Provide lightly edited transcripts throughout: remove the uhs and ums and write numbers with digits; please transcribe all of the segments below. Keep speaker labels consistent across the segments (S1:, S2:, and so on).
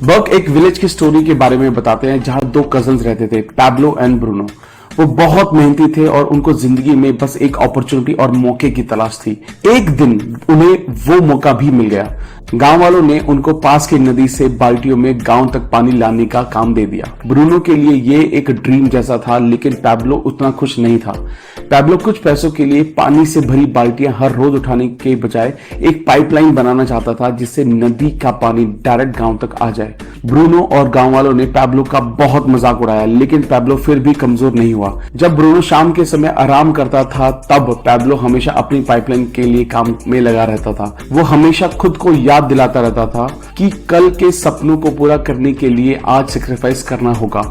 S1: बर्क एक विलेज की स्टोरी के बारे में बताते हैं जहां दो कजन्स रहते थे, पैब्लो एंड ब्रूनो। वो बहुत मेहनती थे और उनको जिंदगी में बस एक अपॉर्चुनिटी और मौके की तलाश थी। एक दिन उन्हें वो मौका भी मिल गया। गांव वालों ने उनको पास की नदी से बाल्टियों में गांव तक पानी लाने का काम दे दिया। ब्रूनो के लिए ये एक ड्रीम जैसा था, लेकिन पैब्लो उतना खुश नहीं था। पैब्लो कुछ पैसों के लिए पानी से भरी बाल्टियां हर रोज उठाने के बजाय एक पाइपलाइन बनाना चाहता था, जिससे नदी का पानी डायरेक्ट गांव तक आ जाए। ब्रूनो और गांव वालों ने पैब्लो का बहुत मजाक उड़ाया, लेकिन पैब्लो फिर भी कमजोर नहीं हुआ। जब ब्रूनो शाम के समय आराम करता था, तब पैब्लो हमेशा अपनी पाइपलाइन के लिए काम में लगा रहता था। वो हमेशा खुद को याद दिलाता रहता था कि कल के सपनों को पूरा करने के लिए आज सेक्रीफाइस करना होगा।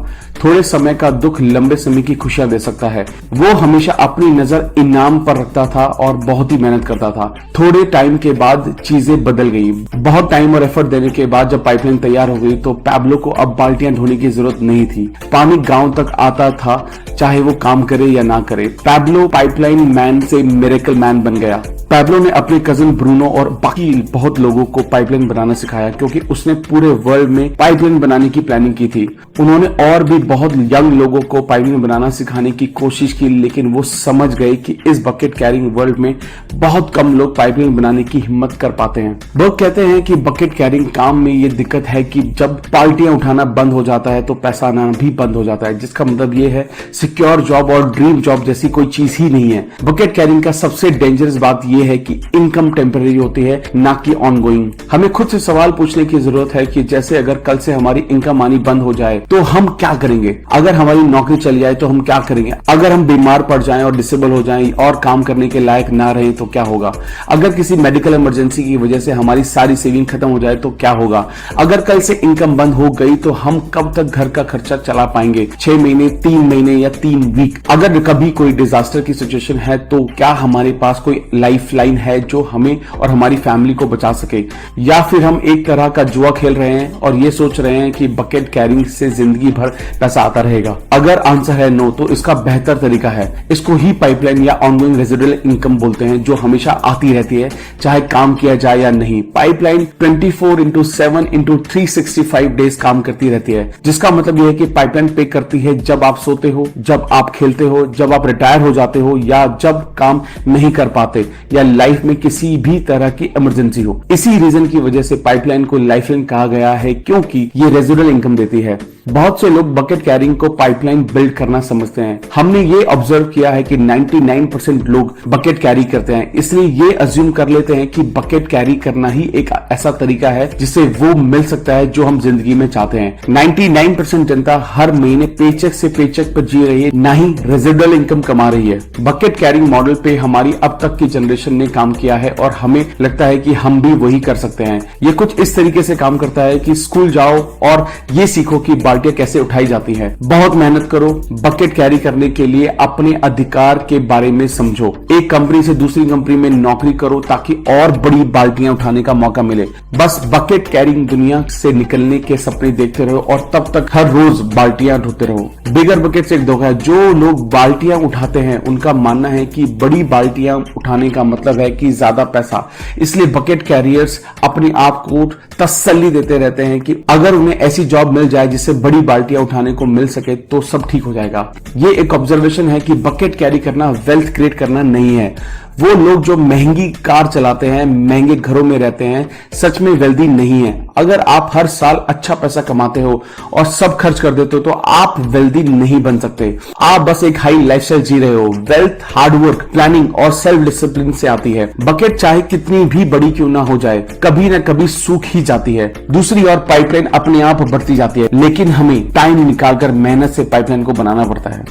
S1: थोड़े समय का दुख लंबे समय की खुशियां दे सकता है। वो हमेशा अपनी नजर इनाम पर रखता था और बहुत ही मेहनत करता था। थोड़े टाइम के बाद चीजें बदल गई। बहुत टाइम और एफर्ट देने के बाद जब पाइपलाइन तैयार हो गई तो पैब्लो को अब बाल्टियां धोने की जरूरत नहीं थी। पानी गांव तक आता था, चाहे वो काम करे या ना करे। पैब्लो पाइपलाइन मैन से मिरेकल मैन बन गया। पैब्लो ने अपने कजिन ब्रूनो और बाकी बहुत लोगों को पाइपलाइन बनाना सिखाया, क्योंकि उसने पूरे वर्ल्ड में पाइपलाइन बनाने की प्लानिंग की थी। उन्होंने और भी बहुत यंग लोगों को पाइपलाइन बनाना सिखाने की कोशिश की, लेकिन वो समझ गए कि इस बकेट कैरिंग वर्ल्ड में बहुत कम लोग पाइपलाइन बनाने की हिम्मत कर पाते हैं। लोग कहते हैं कि बकेट कैरिंग काम में ये दिक्कत है कि जब बाल्टियां उठाना बंद हो जाता है तो पैसा आना भी बंद हो जाता है, जिसका मतलब ये है सिक्योर जॉब और ड्रीम जॉब जैसी कोई चीज ही नहीं है। बकेट कैरिंग का सबसे डेंजरस बात यह है कि इनकम टेम्पररी होती है, ना कि ऑनगोइंग। हमें खुद से सवाल पूछने की जरूरत है कि जैसे अगर कल से हमारी इनकम आनी बंद हो जाए तो हम क्या करेंगे? अगर हमारी नौकरी चली जाए तो हम क्या करेंगे? अगर हम बीमार पड़ जाएं और डिसेबल हो जाएं और काम करने के लायक ना रहे तो क्या होगा? अगर किसी मेडिकल इमरजेंसी की वजह से हमारी सारी सेविंग खत्म हो जाए तो क्या होगा? अगर कल से इनकम बंद हो गई तो हम कब तक घर का खर्चा चला पाएंगे? 6 महीने, 3 महीने या 3 वीक? अगर कभी कोई डिजास्टर की सिचुएशन है तो क्या हमारे पास कोई लाइफ लाइन है जो हमें और हमारी फैमिली को बचा सके? या फिर हम एक तरह का जुआ खेल रहे हैं और ये सोच रहे हैं कि बकेट कैरिंग से जिंदगी भर पैसा आता रहेगा? अगर आंसर है नो, तो इसका बेहतर तरीका है, इसको ही पाइपलाइन या ऑनगोइंग रेजिडुअल इनकम बोलते हैं, जो हमेशा आती रहती है चाहे काम किया जाए या नहीं। पाइपलाइन 24/7/365 डेज काम करती रहती है, जिसका मतलब यह है कि पाइपलाइन पे करती है जब आप सोते हो, जब आप खेलते हो, जब आप रिटायर हो जाते हो, या जब काम नहीं कर पाते, या लाइफ में किसी भी तरह की इमरजेंसी हो। इसी रीजन की वजह से पाइपलाइन को लाइफलाइन कहा गया है, क्योंकि ये रेजिडुअल इनकम देती है। बहुत से लोग बकेट कैरिंग को पाइपलाइन बिल्ड करना समझते हैं। हमने ये ऑब्जर्व किया है कि 99% लोग बकेट कैरी करते हैं, इसलिए ये अज्यूम कर लेते हैं कि बकेट कैरी करना ही एक ऐसा तरीका है जिससे वो मिल सकता है जो हम जिंदगी में चाहते हैं। 99% जनता हर महीने पेचेक से पेचेक पर जी रही है, ना ही रेजिडुअल इनकम कमा रही है। बकेट कैरिंग मॉडल पे हमारी अब तक की जनरेशन ने काम किया है और हमें लगता है कि हम भी वही कर सकते हैं। ये कुछ इस तरीके से काम करता है कि स्कूल जाओ और ये सीखो कि बाल्टियां कैसे उठाई जाती है। बहुत मेहनत करो, बकेट कैरी करने के लिए अपने अधिकार के बारे में समझो। एक कंपनी से दूसरी कंपनी में नौकरी करो ताकि और बड़ी बाल्टियां उठाने का मौका मिले। बस बकेट कैरिंग दुनिया से निकलने के सपने देखते रहो और तब तक हर रोज बाल्टियां ढोते रहो। बिगर बकेट से एक धोखा है। जो लोग बाल्टियां उठाते हैं उनका मानना है कि बड़ी बाल्टियां उठाने का मतलब है कि ज्यादा पैसा, इसलिए बकेट कैरियर्स अपने आप को तसल्ली देते रहते हैं कि अगर उन्हें ऐसी जॉब मिल जाए जिससे बड़ी बाल्टियां उठाने को मिल सके तो सब ठीक हो जाएगा। ये एक ऑब्जर्वेशन है कि बकेट कैरी करना वेल्थ क्रिएट करना नहीं है। वो लोग जो महंगी कार चलाते हैं, महंगे घरों में रहते हैं, सच में वेल्दी नहीं है। अगर आप हर साल अच्छा पैसा कमाते हो और सब खर्च कर देते हो तो आप वेल्दी नहीं बन सकते। आप बस एक हाई लाइफस्टाइल जी रहे हो। वेल्थ हार्डवर्क, प्लानिंग और सेल्फ डिसिप्लिन से आती है। बकेट चाहे कितनी भी बड़ी क्यों ना हो जाए, कभी ना कभी सूख ही जाती है। दूसरी ओर पाइपलाइन अपने आप बढ़ती जाती है, लेकिन हमें टाइम निकालकर मेहनत से पाइपलाइन को बनाना पड़ता है।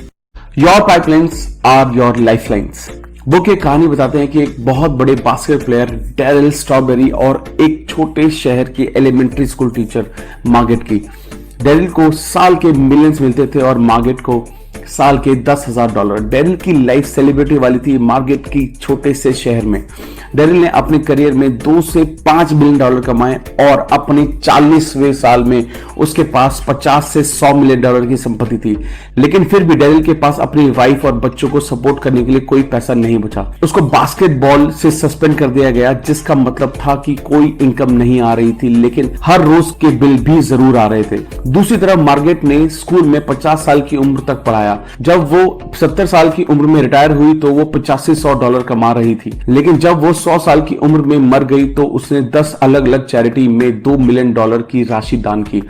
S1: Your pipelines are your lifelines. Book एक कहानी बताते हैं कि एक बहुत बड़े बास्केट प्लेयर डैरिल स्ट्रॉबेरी और एक छोटे शहर की एलिमेंट्री स्कूल टीचर मार्गेट की। डैरिल को साल के मिलियंस मिलते थे और मार्गेट को साल के $10,000। डेरिल की लाइफ सेलिब्रिटी वाली थी मार्गेट की छोटे से शहर में। डेरिल ने अपने करियर में $2 से $5 बिलियन कमाए और अपने 40वें साल में उसके पास $50 से $100 मिलियन की संपत्ति थी। लेकिन फिर भी डेरिल के पास अपनी वाइफ और बच्चों को सपोर्ट करने के लिए कोई पैसा नहीं बचा। उसको बास्केटबॉल से सस्पेंड कर दिया गया, जिसका मतलब था कि कोई इनकम नहीं आ रही थी, लेकिन हर रोज के बिल भी जरूर आ रहे थे। दूसरी तरफ मार्गेट ने स्कूल में 50 साल की उम्र तक पढ़ाया। जब वो 70 साल की उम्र में रिटायर हुई तो वो $85-100 कमा रही थी, लेकिन जब वो 100 साल की उम्र में मर गई तो उसने 10 अलग अलग चैरिटी में $2 मिलियन की राशि दान की।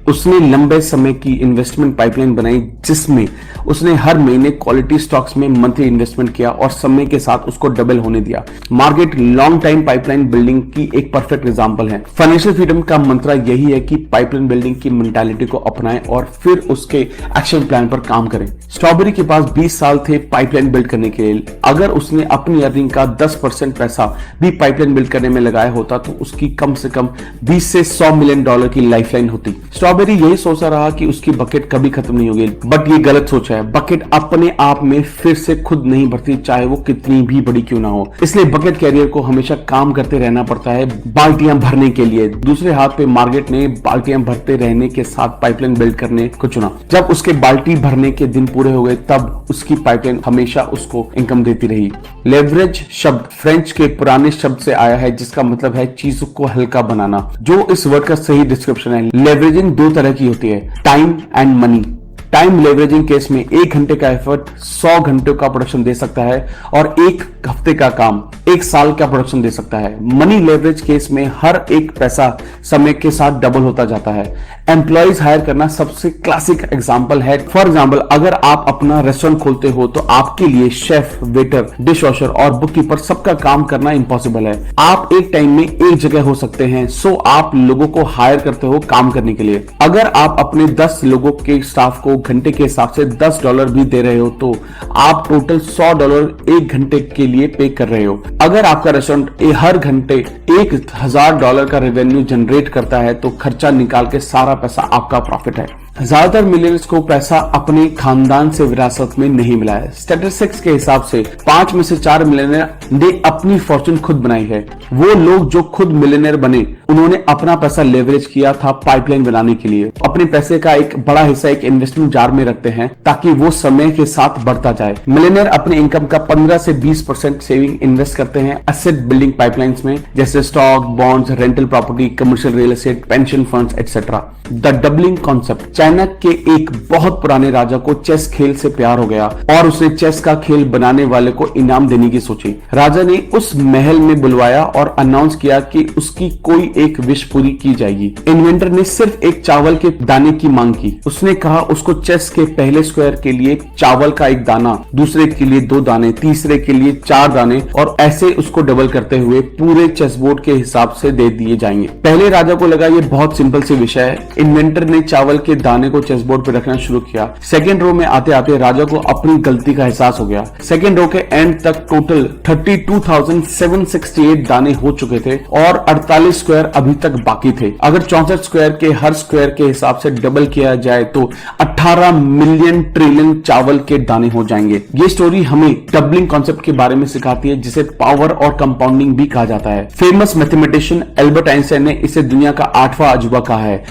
S1: उसने लंबे समय की इन्वेस्टमेंट पाइपलाइन बनाई, जिसमें उसने हर महीने क्वालिटी स्टॉक्स में मंथली इन्वेस्टमेंट किया और समय के साथ उसको डबल होने दिया। Margaret long time pipeline building की एक परफेक्ट एग्जांपल है। फाइनेंशियल फ्रीडम का मंत्र यही है कि पाइपलाइन बिल्डिंग की मेंटालिटी को अपनाएं और फिर उसके एक्शन प्लान पर काम करें। स्ट्रॉबेरी के पास 20 साल थे पाइपलाइन बिल्ड करने के लिए। अगर उसने अपनी अर्निंग का 10% पैसा भी पाइपलाइन बिल्ड करने में लगाया होता तो उसकी कम से कम 20 से $100 मिलियन की लाइफलाइन होती। स्ट्रॉबेरी यही सोचा रहा कि उसकी बकेट कभी खत्म नहीं होगी, बट ये गलत सोचा है। बकेट अपने आप में फिर से खुद नहीं भरती, चाहे वो कितनी भी बड़ी क्यों ना हो। इसलिए बकेट कैरियर को हमेशा काम करते रहना पड़ता है बाल्टियां भरने के लिए। दूसरे हाथ पे मार्गेट ने बाल्टियां भरते रहने के साथ पाइपलाइन बिल्ड करने को चुना। जब उसके बाल्टी भरने के दिन पूरे हो गए तब उसकी पाइपलाइन हमेशा उसको इनकम देती रही। लेवरेज शब्द फ्रेंच के पुराने शब्द से आया है, जिसका मतलब है चीजों को हल्का बनाना, जो इस वर्ड का सही डिस्क्रिप्शन है। लेवरेजिंग दो तरह की होती है, time and money. Time leveraging case में 1 घंटे का एफर्ट 100 घंटों का प्रोडक्शन दे सकता है और 1 हफ्ते का काम 1 साल का प्रोडक्शन दे सकता है। मनी लेवरेज केस में हर एक पैसा समय के साथ डबल होता जाता है। एम्प्लॉइज हायर करना सबसे क्लासिक एग्जांपल है। फॉर एग्जांपल, अगर आप अपना रेस्टोरेंट खोलते हो तो आपके लिए शेफ, वेटर, डिश वॉशर और बुककीपर सबका काम करना इम्पॉसिबल है। आप एक टाइम में एक जगह हो सकते हैं, सो आप लोगों को हायर करते हो काम करने के लिए। अगर आप अपने 10 लोगों के स्टाफ को घंटे के हिसाब से $10 भी दे रहे हो तो आप टोटल $100 1 घंटे के लिए पे कर रहे हो। अगर आपका रेस्टोरेंट हर घंटे $1,000 का रेवेन्यू जनरेट करता है तो खर्चा निकाल के सारा पैसा आपका प्रॉफिट है। ज्यादातर मिलियनर्स को पैसा अपने खानदान से विरासत में नहीं मिला है। स्टैटिस्टिक्स के हिसाब से 5 में से 4 मिलियनर ने अपनी फॉर्चून खुद बनाई है। वो लोग जो खुद मिलियनर बने उन्होंने अपना पैसा लेवरेज किया था पाइपलाइन बनाने के लिए। अपने पैसे का एक बड़ा हिस्सा एक इन्वेस्टमेंट जार में रखते हैं ताकि वो समय के साथ बढ़ता जाए। मिलियनर अपने इनकम का 15 से 20% सेविंग इन्वेस्ट करते हैं एसेट बिल्डिंग पाइपलाइंस में, जैसे stock, bonds, rental property, commercial real estate, pension funds etcetera. The doubling concept. China के एक बहुत पुराने राजा को चेस खेल से प्यार हो गया और उसने चेस का खेल बनाने वाले को इनाम देने की सोची। राजा ने उस महल में बुलवाया और अनाउंस किया कि उसकी कोई एक विश पूरी की जाएगी। इन्वेंटर ने सिर्फ एक चावल के दाने की मांग की। उसने कहा उसको चेस के पहले स्क्वायर के लिए चावल का 1 दाना, दूसरे के लिए 2 दाने, तीसरे के लिए 4 दाने और ऐसे उसको डबल करते हुए पूरे चेस बोर्ड के हिसाब से दे दिए जाएंगे। पहले राजा को लगा ये बहुत सिंपल सी विषय है। इन्वेंटर ने चावल के दाने को चेस बोर्ड पर रखना शुरू किया। सेकेंड रो में आते आते राजा को अपनी गलती का एहसास हो गया। सेकेंड रो के एंड तक टोटल 32,768 दाने हो चुके थे और 48 स्क्वायर अभी तक बाकी थे। अगर 64 स्क्वायर के हर स्क्वायर के हिसाब से डबल किया जाए तो 18 मिलियन ट्रिलियन चावल के दाने हो जाएंगे। ये स्टोरी हमें डबलिंग कॉन्सेप्ट के बारे में सिखाती है, जिसे पावर और कंपाउंडिंग भी कहा जाता है। फेमस मैथमेटिशियन एल्बर्ट आइंस्टाइन ने इसे दुनिया का 8वां अजूबा कहा है।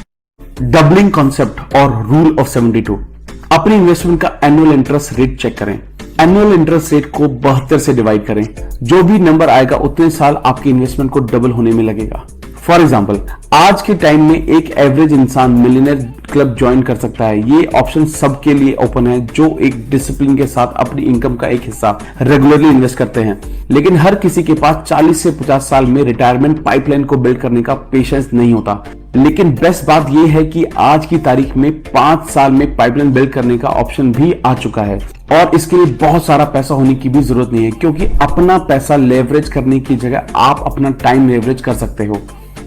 S1: डबलिंग कॉन्सेप्ट और रूल ऑफ 72। अपनी इन्वेस्टमेंट का एनुअल इंटरेस्ट रेट चेक करें। एनुअल इंटरेस्ट रेट को 72 से डिवाइड करें। जो भी नंबर आएगा उतने साल आपकी इन्वेस्टमेंट को डबल होने में लगेगा। फॉर एग्जाम्पल, आज के टाइम में एक एवरेज इंसान मिलियनर क्लब ज्वाइन कर सकता है। ये ऑप्शन सबके लिए ओपन है जो एक डिसिप्लिन के साथ अपनी इनकम का एक हिस्सा रेगुलरली इन्वेस्ट करते हैं। लेकिन हर किसी के पास 40 से 50 साल में रिटायरमेंट पाइपलाइन को बिल्ड करने का पेशेंस नहीं होता। लेकिन बेस्ट बात यह है कि आज की तारीख में 5 साल में पाइपलाइन बिल्ड करने का ऑप्शन भी आ चुका है और इसके लिए बहुत सारा पैसा होने की भी जरूरत नहीं है, क्योंकि अपना पैसा लेवरेज करने की जगह आप अपना टाइम लेवरेज कर सकते हो।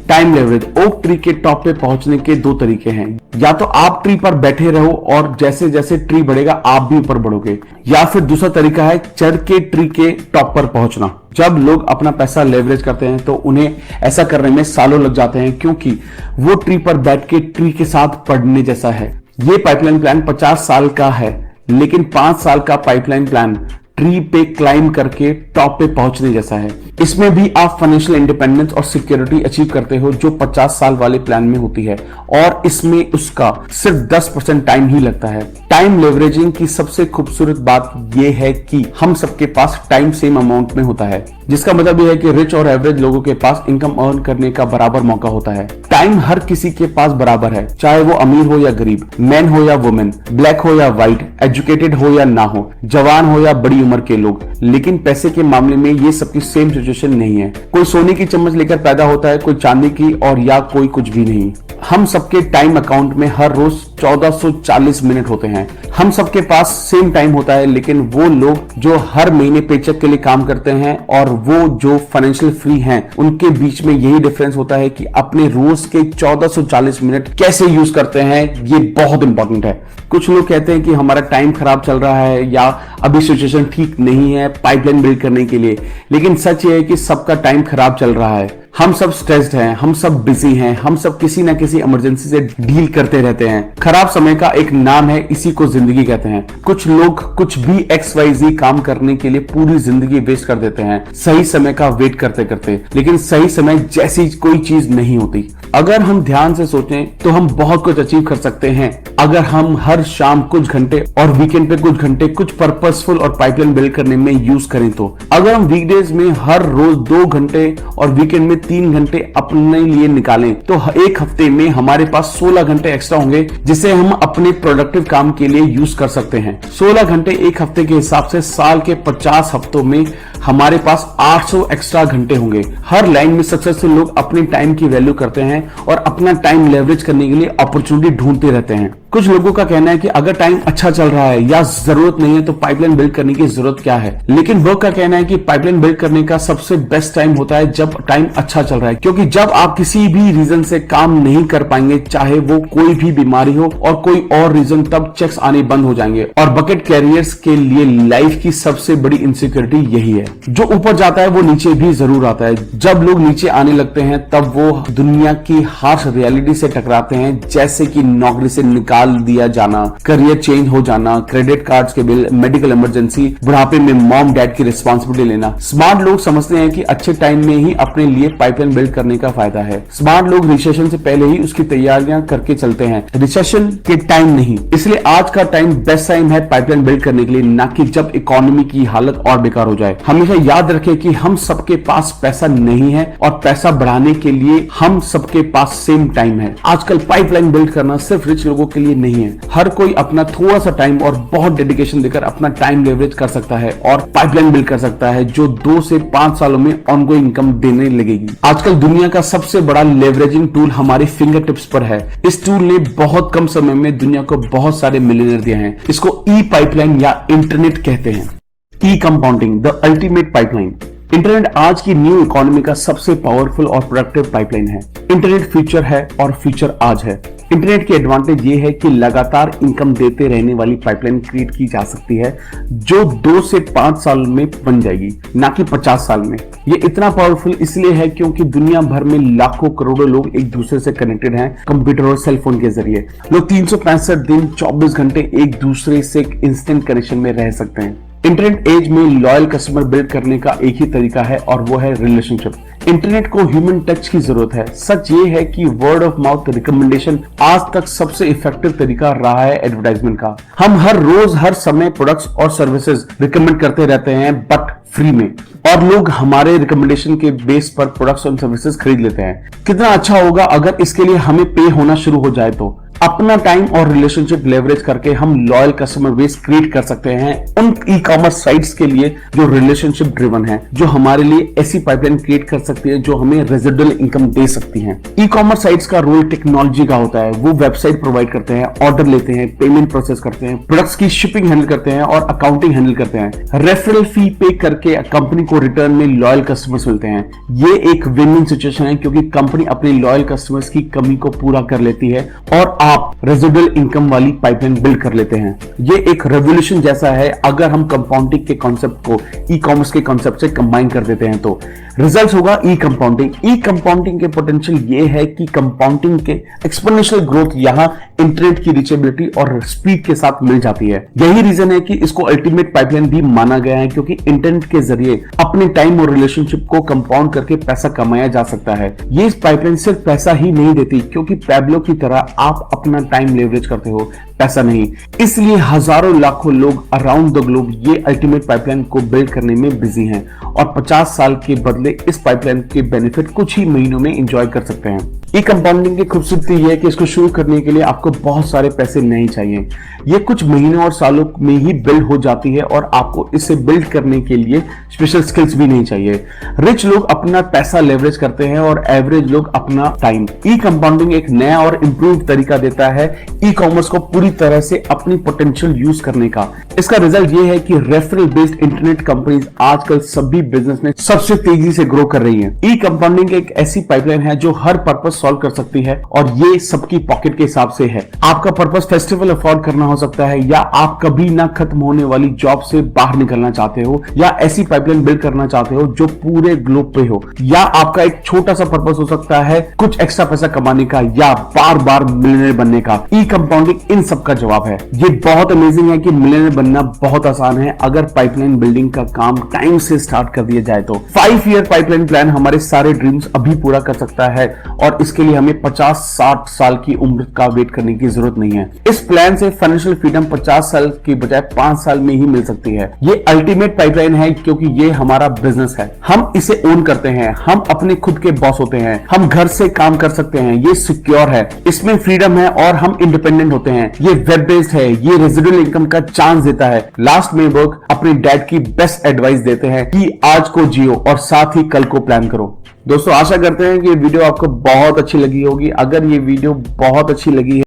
S1: Time leverage. ओक ट्री के टॉप पे पहुंचने के 2 तरीके हैं। या तो आप ट्री पर बैठे रहो और जैसे जैसे ट्री बढ़ेगा आप भी ऊपर बढ़ोगे, या फिर दूसरा तरीका है चढ़ के ट्री के टॉप पर पहुंचना। जब लोग अपना पैसा लेवरेज करते हैं तो उन्हें ऐसा करने में सालों लग जाते हैं, क्योंकि वो ट्री पर बैठ के ट्री के साथ पढ़ने जैसा है। ये पाइपलाइन प्लान 50 साल का है, लेकिन 5 साल का पाइपलाइन प्लान ट्री पे क्लाइम करके टॉप पे पहुंचने जैसा है। इसमें भी आप फाइनेंशियल इंडिपेंडेंस और सिक्योरिटी अचीव करते हो जो 50 साल वाले प्लान में होती है, और इसमें उसका सिर्फ 10% टाइम ही लगता है। टाइम लेवरेजिंग की सबसे खूबसूरत बात यह है कि हम सबके पास टाइम सेम अमाउंट में होता है, जिसका मतलब यह है कि रिच और एवरेज लोगों के पास इनकम अर्न करने का बराबर मौका होता है। टाइम हर किसी के पास बराबर है, चाहे वो अमीर हो या गरीब, मैन हो या वुमेन, ब्लैक हो या व्हाइट, एजुकेटेड हो या ना हो, जवान हो या बड़ी उम्र के लोग। लेकिन पैसे के मामले में ये सबकी सेम सिचुएशन नहीं है। कोई सोने की चम्मच लेकर पैदा होता है, कोई चांदी की, और या कोई कुछ भी नहीं। हम सबके टाइम अकाउंट में हर रोज 1440 मिनट होते हैं। हम सबके पास सेम टाइम होता है, लेकिन वो लोग जो हर महीने पेचेक के लिए काम करते हैं और वो जो फाइनेंशियल फ्री हैं, उनके बीच में यही डिफरेंस होता है कि अपने रोज के 1440 मिनट कैसे यूज करते हैं। ये बहुत इंपॉर्टेंट है। कुछ लोग कहते हैं कि हमारा टाइम खराब चल रहा है या अभी सिचुएशन ठीक नहीं है पाइपलाइन बिल्ड करने के लिए, लेकिन सच ये है कि सबका टाइम खराब चल रहा है। हम सब स्ट्रेस्ड हैं, हम सब बिजी हैं, हम सब किसी ना किसी इमरजेंसी से डील करते रहते हैं। खराब समय का एक नाम है, इसी को जिंदगी कहते हैं। कुछ लोग कुछ भी XYZ काम करने के लिए पूरी जिंदगी वेस्ट कर देते हैं सही समय का वेट करते करते, लेकिन सही समय जैसी कोई चीज नहीं होती। अगर हम ध्यान से सोचें तो हम बहुत कुछ अचीव कर सकते हैं अगर हम हर शाम कुछ घंटे और वीकेंड पे कुछ घंटे कुछ पर्पसफुल और पाइपलाइन बिल्ड करने में यूज करें। तो अगर हम वीकडेज में हर रोज 2 घंटे और वीकेंड में 3 घंटे अपने लिए निकालें तो एक हफ्ते में हमारे पास 16 घंटे एक्स्ट्रा होंगे, जिसे हम अपने प्रोडक्टिव काम के लिए यूज कर सकते हैं। 16 घंटे एक हफ्ते के हिसाब से साल के 50 हफ्तों में हमारे पास 800 एक्स्ट्रा घंटे होंगे। हर लाइन में सक्सेसफुल लोग अपने टाइम की वैल्यू करते हैं और अपना टाइम लेवरेज करने के लिए अपॉर्चुनिटी ढूंढते रहते हैं। कुछ लोगों का कहना है कि अगर टाइम अच्छा चल रहा है या जरूरत नहीं है तो पाइपलाइन बिल्ड करने की जरूरत क्या है, लेकिन वर्क का कहना है कि पाइपलाइन बिल्ड करने का सबसे बेस्ट टाइम होता है जब टाइम अच्छा चल रहा है, क्योंकि जब आप किसी भी रीजन से काम नहीं कर पाएंगे, चाहे वो कोई भी बीमारी हो और कोई और रीजन, तब चेक्स आने बंद हो जाएंगे। और बकेट कैरियर्स के लिए लाइफ की सबसे बड़ी इनसिक्योरिटी यही है। जो ऊपर जाता है वो नीचे भी जरूर आता है। जब लोग नीचे आने लगते हैं तब वो दुनिया की हार्श रियलिटी से टकराते हैं, जैसे कि नौकरी से निकाल दिया जाना, करियर चेंज हो जाना, क्रेडिट कार्ड्स के बिल, मेडिकल इमरजेंसी, बुढ़ापे में मॉम डैड की रिस्पॉन्सिबिलिटी लेना। स्मार्ट लोग समझते हैं कि अच्छे टाइम में ही अपने लिए पाइपलाइन बिल्ड करने का फायदा है। स्मार्ट लोग रिसेशन से पहले ही उसकी तैयारियां करके चलते हैं, रिसेशन के टाइम नहीं। इसलिए आज का टाइम बेस्ट टाइम है पाइपलाइन बिल्ड करने के लिए, ना कि जब इकोनॉमी की हालत और बेकार हो जाए। हमेशा याद रखें कि हम सबके पास पैसा नहीं है और पैसा बढ़ाने के लिए हम सबके पास सेम टाइम है। आजकल पाइपलाइन बिल्ड करना सिर्फ रिच लोगों के लिए नहीं है। हर कोई अपना थोड़ा सा टाइम और बहुत डेडिकेशन देकर अपना टाइम लेवरेज कर सकता है और पाइपलाइन बिल्ड कर सकता है, जो 2 से 5 सालों में ऑनगोइंग इनकम देने लगेगी। आजकल दुनिया का सबसे बड़ा लेवरेजिंग टूल हमारे फिंगर टिप्स पर है। इस टूल ने बहुत कम समय में दुनिया को बहुत सारे मिलियनर दिए हैं। इसको ई पाइपलाइन या इंटरनेट कहते हैं। E compounding, the ultimate pipeline. Internet आज की न्यू इकोनॉमी का सबसे पावरफुल और प्रोडक्टिव पाइपलाइन है। इंटरनेट फ्यूचर है और फ्यूचर आज है। इंटरनेट की एडवांटेज ये है कि लगातार इनकम देते रहने वाली पाइपलाइन क्रिएट की जा सकती है, जो 2 से 5 साल में बन जाएगी, ना कि 50 साल में। ये इतना पावरफुल इसलिए है क्योंकि दुनिया भर में लाखों करोड़ों लोग एक दूसरे से कनेक्टेड हैं कंप्यूटर और सेलफोन के जरिए। लोग 365 दिन 24 घंटे एक दूसरे से इंस्टेंट कनेक्शन में रह सकते हैं। इंटरनेट एज में लॉयल कस्टमर बिल्ड करने का एक ही तरीका है और वो है रिलेशनशिप। इंटरनेट को ह्यूमन टच की जरूरत है। सच ये है कि वर्ड ऑफ माउथ रिकमेंडेशन आज तक सबसे इफेक्टिव तरीका रहा है एडवर्टाइजमेंट का। हम हर रोज हर समय प्रोडक्ट्स और सर्विसेज रिकमेंड करते रहते हैं, बट फ्री में, और लोग हमारे रिकमेंडेशन के बेस पर प्रोडक्ट्स और सर्विसेज खरीद लेते हैं। कितना अच्छा होगा अगर इसके लिए हमें पे होना शुरू हो जाए। तो अपना टाइम और रिलेशनशिप लेवरेज करके हम लॉयल कस्टमर बेस क्रिएट कर सकते हैं उन ई कॉमर्स साइट्स के लिए जो रिलेशनशिप ड्रिवन है, जो हमारे लिए ऐसी पाइपलाइन क्रिएट कर सकती है जो हमें रेजिडुअल इनकम दे सकती हैं। ई कॉमर्स साइट्स का रोल टेक्नोलॉजी का होता है। वो वेबसाइट प्रोवाइड करते हैं, ऑर्डर लेते हैं, पेमेंट प्रोसेस करते हैं, प्रोडक्ट्स की शिपिंग हैंडल करते हैं और अकाउंटिंग हैंडल करते हैं। रेफरल फी पे करके कंपनी को रिटर्न में लॉयल कस्टमर्स मिलते हैं। ये एक विन विन सिचुएशन है क्योंकि कंपनी अपने लॉयल कस्टमर्स की कमी को पूरा कर लेती है और आप रेजिडुअल इनकम वाली पाइपलाइन बिल्ड कर लेते हैं। ये एक रेवोल्यूशन जैसा है अगर हम कंपाउंडिंग के कॉन्सेप्ट को ई कॉमर्स के कॉन्सेप्ट से कंबाइन कर देते हैं तो रिजल्ट होगा ई कंपाउंडिंग। ई कंपाउंडिंग के पोटेंशियल ये है कि कंपाउंडिंग के एक्सपोनेंशियल ग्रोथ यहां इंटरनेट की रीचेबिलिटी और स्पीड के साथ मिल जाती है। यही रीजन है कि इसको अल्टीमेट पाइपलाइन भी माना गया है, क्योंकि इंटरनेट के जरिए अपने टाइम और रिलेशनशिप को कंपाउंड करके पैसा कमाया जा सकता है। ये पाइपलाइन सिर्फ पैसा ही नहीं देती, क्योंकि पैब्लो की तरह आप अपना टाइम लेवरेज करते हो, पैसा नहीं। इसलिए हजारों लाखों लोग अराउंड द ग्लोब ये अल्टीमेट पाइपलाइन को बिल्ड करने में बिजी हैं और 50 साल के बदले इस पाइपलाइन के बेनिफिट कुछ ही महीनों में एंजॉय कर सकते हैं। ई कंपाउंडिंग की खूबसूरती यह है कि इसको शुरू करने के लिए आपको बहुत सारे पैसे नहीं चाहिए। ये कुछ महीनों और सालों में ही बिल्ड हो जाती है और आपको इसे बिल्ड करने के लिए स्पेशल स्किल्स भी नहीं चाहिए। रिच लोग अपना पैसा लेवरेज करते हैं और एवरेज लोग अपना टाइम। ई कंपाउंडिंग एक नया और इंप्रूव तरीका देता है ई कॉमर्स को पूरी तरह से अपनी पोटेंशियल यूज करने का। इसका रिजल्ट ये है कि रेफरल बेस्ड इंटरनेट कंपनीज आजकल सभी बिजनेस में सबसे तेजी से ग्रो कर रही हैं। ई कंपाउंडिंग एक ऐसी पाइपलाइन है जो हर पर्पस सॉल्व कर सकती है और ये सबकी पॉकेट के हिसाब से है। आपका पर्पस फेस्टिवल अफोर्ड करना हो सकता है, या आप कभी ना खत्म होने वाली जॉब से बाहर निकलना चाहते हो, या ऐसी पाइपलाइन बिल्ड करना चाहते हो जो पूरे ग्लोब पे हो, या आपका एक छोटा सा पर्पस हो सकता है कुछ एक्स्ट्रा पैसा कमाने का या बार बार मिलियनेयर बनने का। ई कंपाउंडिंग इन सब का जवाब है। ये बहुत अमेजिंग है कि मिलियनेयर बनना बहुत आसान है अगर पाइपलाइन बिल्डिंग का काम टाइम से स्टार्ट कर दिया जाए तो। 5 ईयर पाइपलाइन प्लान हमारे सारे ड्रीम्स अभी पूरा कर सकता है और इसके लिए हमें 50-60 साल की उम्र का वेट करने की जरूरत नहीं है। इस प्लान से फाइनेंशियल फ्रीडम 50 साल की बजाय 5 साल में ही मिल सकती है। ये अल्टीमेट पाइपलाइन है क्योंकि ये हमारा बिजनेस है। हम इसे ओन करते हैं, हम अपने खुद के बॉस होते हैं, हम घर से काम कर सकते हैं, ये सिक्योर है, इसमें फ्रीडम है और हम इंडिपेंडेंट होते हैं। ये वेब बेस्ड है, ये रेजिडुअल इनकम का चांस देता है। लास्ट में वर्क अपने डैड की बेस्ट एडवाइस देते हैं कि आज को जियो और साथ ही कल को प्लान करो। दोस्तों आशा करते हैं कि ये वीडियो आपको बहुत अच्छी लगी होगी। अगर ये वीडियो बहुत अच्छी लगी है